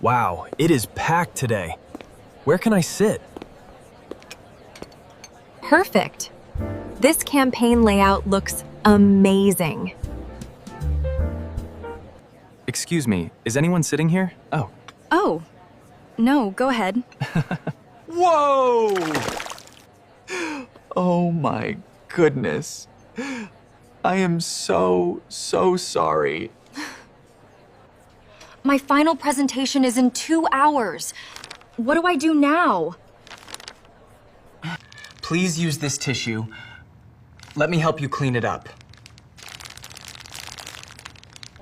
Wow, it is packed today. Where can I sit? Perfect. This campaign layout looks amazing. Excuse me, is anyone sitting here? Oh. Oh, no, go ahead. Whoa! Oh my goodness. I am so sorry. My final presentation is in 2 hours. What do I do now? Please use this tissue. Let me help you clean it up.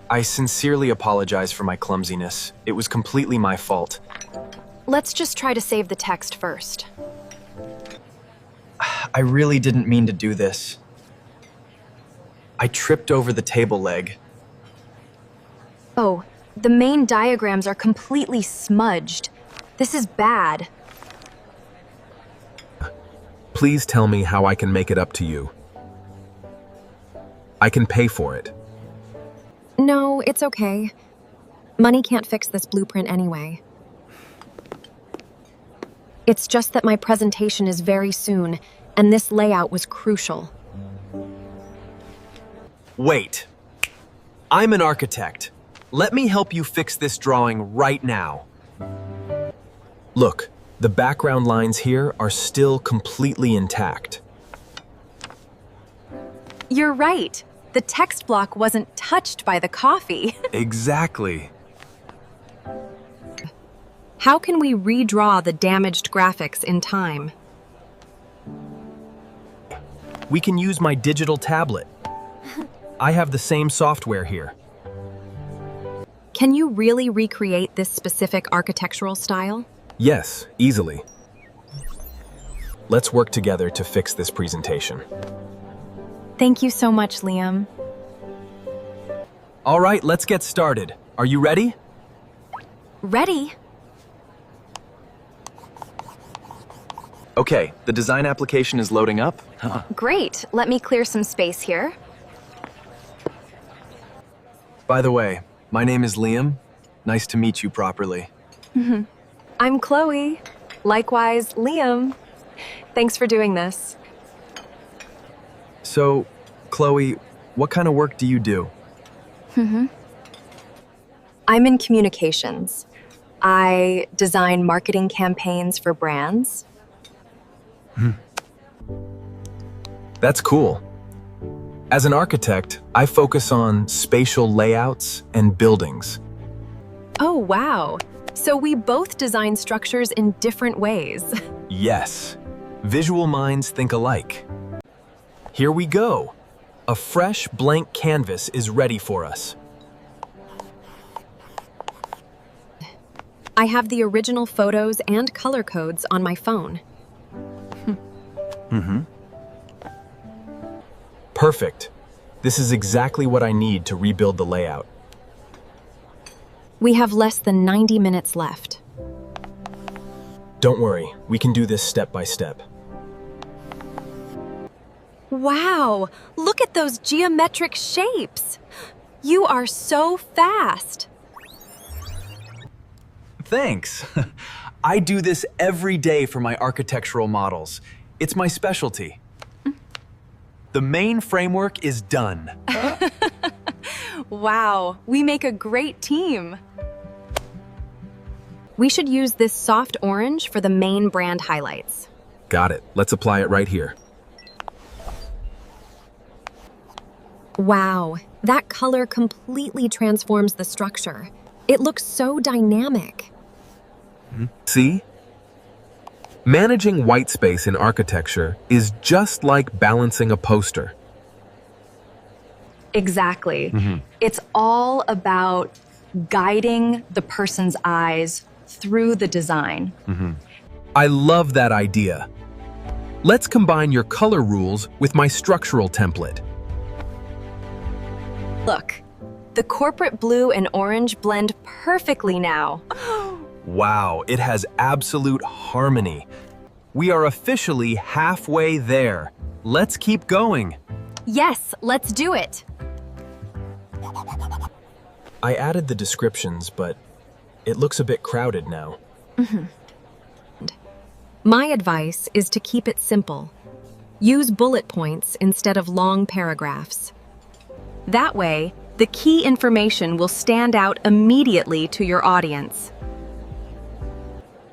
I sincerely apologize for my clumsiness. It was completely my fault. Let's just try to save the text first. I really didn't mean to do this. I tripped over the table leg. Oh, the main diagrams are completely smudged. This is bad. Please tell me how I can make it up to you. I can pay for it. No, it's okay. Money can't fix this blueprint anyway. It's just that my presentation is very soon, and this layout was crucial. Wait. I'm an architect. Let me help you fix this drawing right now. Look, the background lines here are still completely intact. You're right. The text block wasn't touched by the coffee. Exactly. How can we redraw the damaged graphics in time? We can use my digital tablet. I have the same software here. Can you really recreate this specific architectural style? Yes, easily. Let's work together to fix this presentation. Thank you so much, Liam. All right, let's get started. Are you ready? Ready? Okay, the design application is loading up. Great, let me clear some space here. By the way, my name is Liam. Nice to meet you properly. I'm Chloe. Likewise, Liam. Thanks for doing this. So, Chloe, what kind of work do you do? I'm in communications. I design marketing campaigns for brands. That's cool. As an architect, I focus on spatial layouts and buildings. Oh, wow. So we both design structures in different ways. Yes, visual minds think alike. Here we go. A fresh blank canvas is ready for us. I have the original photos and color codes on my phone. Perfect. This is exactly what I need to rebuild the layout. We have less than 90 minutes left. Don't worry, we can do this step by step. Wow, look at those geometric shapes. You are so fast. Thanks. I do this every day for my architectural models. It's my specialty. The main framework is done. Wow, we make a great team. We should use this soft orange for the main brand highlights. Got it. Let's apply it right here. Wow, that color completely transforms the structure. It looks so dynamic. See? Managing white space in architecture is just like balancing a poster. Exactly. It's all about guiding the person's eyes through the design. I love that idea. Let's combine your color rules with my structural template. Look, the corporate blue and orange blend perfectly now. Wow, it has absolute harmony. We are officially halfway there. Let's keep going. Yes, let's do it. I added the descriptions, but It looks a bit crowded now. My advice is to keep it simple. Use bullet points instead of long paragraphs. That way, the key information will stand out immediately to your audience.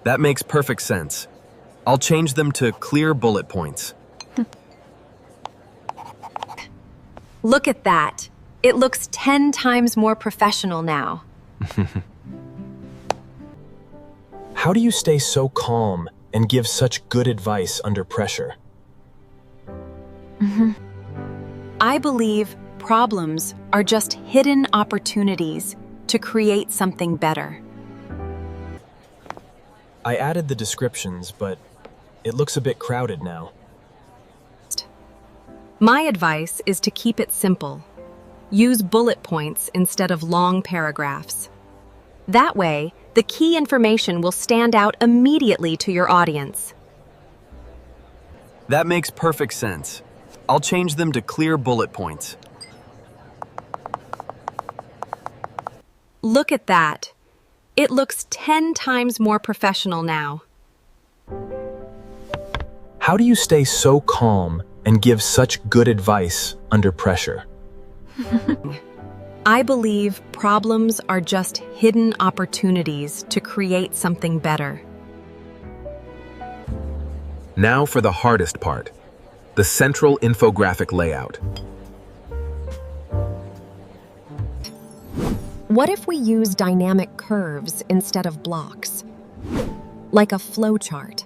That makes perfect sense. I'll change them to clear bullet points. Look at that. It looks 10 times more professional now. How do you stay so calm and give such good advice under pressure? I believe problems are just hidden opportunities to create something better. I added the descriptions, but it looks a bit crowded now. My advice is to keep it simple. Use bullet points instead of long paragraphs. That way, the key information will stand out immediately to your audience. That makes perfect sense. I'll change them to clear bullet points. Look at that. It looks 10 times more professional now. How do you stay so calm and give such good advice under pressure? I believe problems are just hidden opportunities to create something better. Now for the hardest part, the central infographic layout. What if we use dynamic curves instead of blocks? Like a flowchart.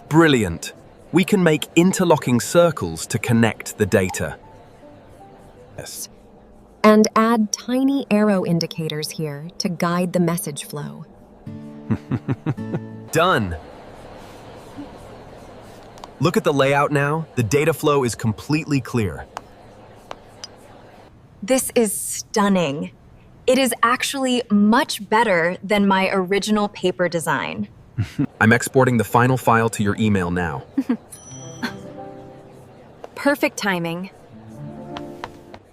Brilliant. We can make interlocking circles to connect the data. Yes. And add tiny arrow indicators here to guide the message flow. Done. Look at the layout now. The data flow is completely clear. This is stunning. It is actually much better than my original paper design. I'm exporting the final file to your email now. Perfect timing.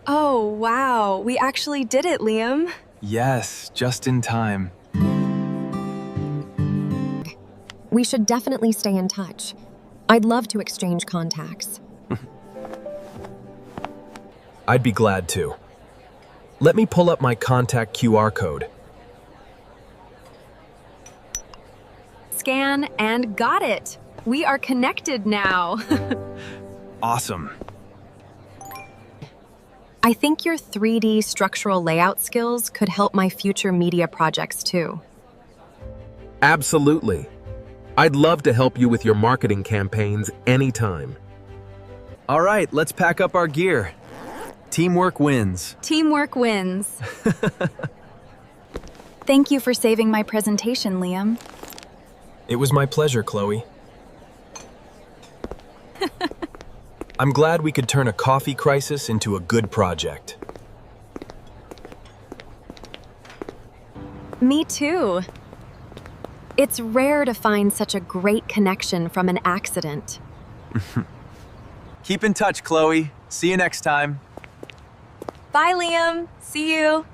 Oh, wow. We actually did it, Liam. Yes, just in time. We should definitely stay in touch. I'd love to exchange contacts. I'd be glad to. Let me pull up my contact QR code. Scan and got it. We are connected now. Awesome. I think your 3D structural layout skills could help my future media projects too. Absolutely. I'd love to help you with your marketing campaigns anytime. All right, let's pack up our gear. Teamwork wins. Teamwork wins. Thank you for saving my presentation, Liam. It was my pleasure, Chloe. I'm glad we could turn a coffee crisis into a good project. Me too. It's rare to find such a great connection from an accident. Keep in touch, Chloe. See you next time. Bye, Liam. See you.